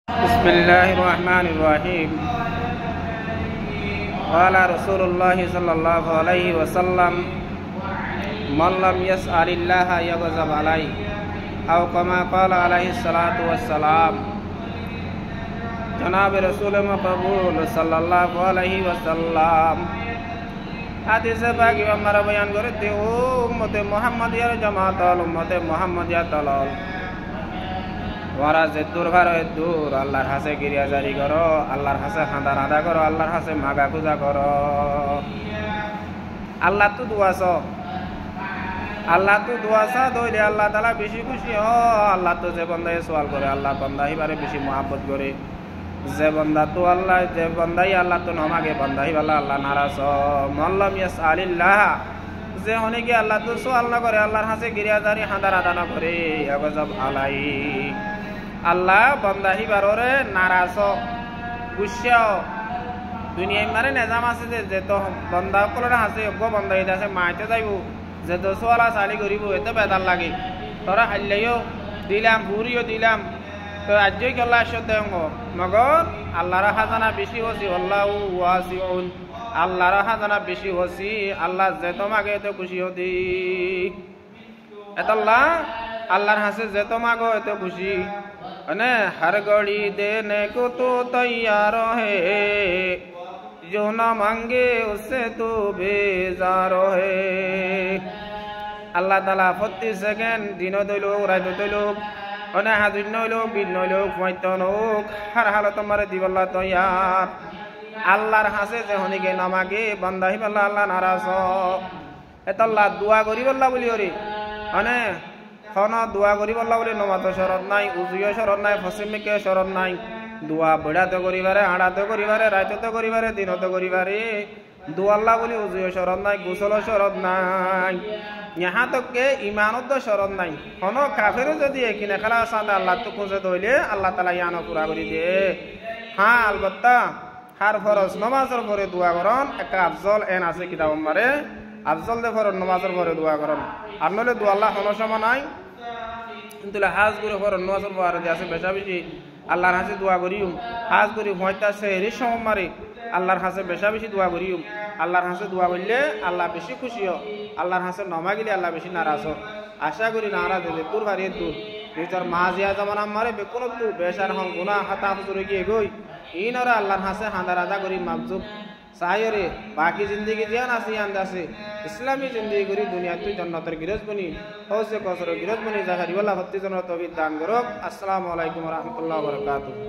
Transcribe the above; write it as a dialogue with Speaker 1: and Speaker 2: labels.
Speaker 1: बिस्मिल्लाहिर्रहमानिर्रहीम। क़ाला रसूलुल्लाहि सल्लल्लाहु अलैहि वसल्लम मन लम यसअलिल्लाह यग़ज़ब अलैहि औ कमा क़ाला अलैहि सलातु वस्सलाम। जनाब रसूल मक़बूल सल्लल्लाहु अलैहि वसल्लम हादीस पाक हमारा बयान करते हो उम्मते मुहम्मदिया जमात उम्मते मुहम्मदिया तलाल ওরা যে দূর ভার দূর আল্লাহর হাসে গিরিয়া জারি করো, আল্লাহর হাসে হাঁদা রাঁদা করো, আল্লাহর হাসে মাগা পূজা করো। আল্লাহ তো দুয়াছ, আল্লাহ তো দুয়াছা দইলে আল্লাহ তালা বেশি খুশি হ। আল্লাহ তো যে বন্দাই সোয়াল করে আল্লাহ বন্দা হিবারে বেশি মহাব্বত করে। যে বন্দা তো আল্লাহ যে বন্দাই আল্লাহ তো নমাগে বন্দা হিবাল্লাহ আল্লাহ নারাজ। মল্লাম ইয়াসআলিল্লাহ যে অনেকে আল্লাহ তো সোয়াল না করে আল্লাহর হাসে গিরিয়া জারি হাঁদা রাঁদা না করে ইয়াগযাব আলাই আল্লাহ বন্দা হিবারে নারাজ গুসা। দুনিয়ায় মারে নেজাম আছে যে তো বন্দা সকলের হাসে অজ্ঞ বন্দা হিত আছে মাইতে যাইব যে তো সোয়ালা চালি করিব এতে বেদার লাগে। তোরা হাল্লাইও দিলাম বুড়িও দিলাম তো আজই গল্লা সত্যাঙ্গ মগর আল্লাহর হাজানা বেশি হসি আল্লাহু ওয়াসিউন। আল্লাহর হাজানা বেশি হসি আল্লাহ যে তোমাকে এত খুশি হতি এতল্লাহ আল্লাহর হাসে যে তোমাকে এত খুশি ने हर घड़ी देने को तो तैयार है जो न मांगे उससे तो बेजार है। আল্লাহ তাআলা প্রতি সেকেন্ড দিন দইলোক রাত দইলোক অনে হাজির নইলোক বিন নইলোক মৈতন হোক হার হালত মারে দিবল্লাহ তৈয়ার। আল্লাহর হাসে যে হনিকে নামাগে বান্দা হিবাল্লাহ আল্লাহ নারাজ এতল্লাহ দোয়া করিবল্লাহ বলি ওরে অনে দোয়া করিবল্লাহ বলে নমাজও শরত নাই, উজুও শরত নাই, ফসিমিকে শরত নাই। দোয়া বেড়াতে করিবারে হাঁড়াতে করিবারে রাইততে করিবারে দিনতে করিবারে দোয়াল্লাহ বলি উজুও শরত নাই, গোসলও শরত নাই, ইহা তোকে ইমানত শরত নাই। হন কাফেরও যদি এখানে খেলা সাদা আল্লাহ তো খুঁজে ধইলে আল্লাহ তালা ইয়ানো পুরা করি দিয়ে। হ্যাঁ আলবত্তা হার ফরজ নমাজের পরে দোয়া করন একটা আফজল এন আছে কিতাব মারে আফজল দে ফরজ নমাজের পরে দোয়া করন। আর নইলে দোয়া আল্লাহ কোনো সময় নাই কিন্তু হাজ করে ফরজ নমাজের পরে যে আছে বেশা বেশি আল্লাহর হাসে দোয়া করিম। হাজ করি হয়তা সেহরি সময় মারে আল্লাহর হাসে বেশা বেশি দোয়া করিম। আল্লাহর হাসে দোয়া করলে আল্লাহ বেশি খুশি হ, আল্লাহর হাসে নমা গেলে আল্লাহ বেশি নারাজ হ। আশা করি নারাজ হলে তোর বাড়ি দূর নিজের মা জিয়া জামান আমারে বেকুন তু বেশার হন গুনা হাতা হুজুরে গিয়ে গই ইনরা আল্লাহর হাসে হাঁদা রাজা করি মাবজুব সাইরে বাকি জিন্দগি জিয়ান আছে আন্দাসে ইসলামী জিন্দগি করি দুনিয়া তুই জান্নাতের গিরজ বনি হৌসে কসর গিরজ বনি জাহারি ওয়াল্লাহ হত্তি জন্য তৌফিক দান করুক। আসসালামু আলাইকুম ওয়া রাহমাতুল্লাহি ওয়া বারাকাতুহু।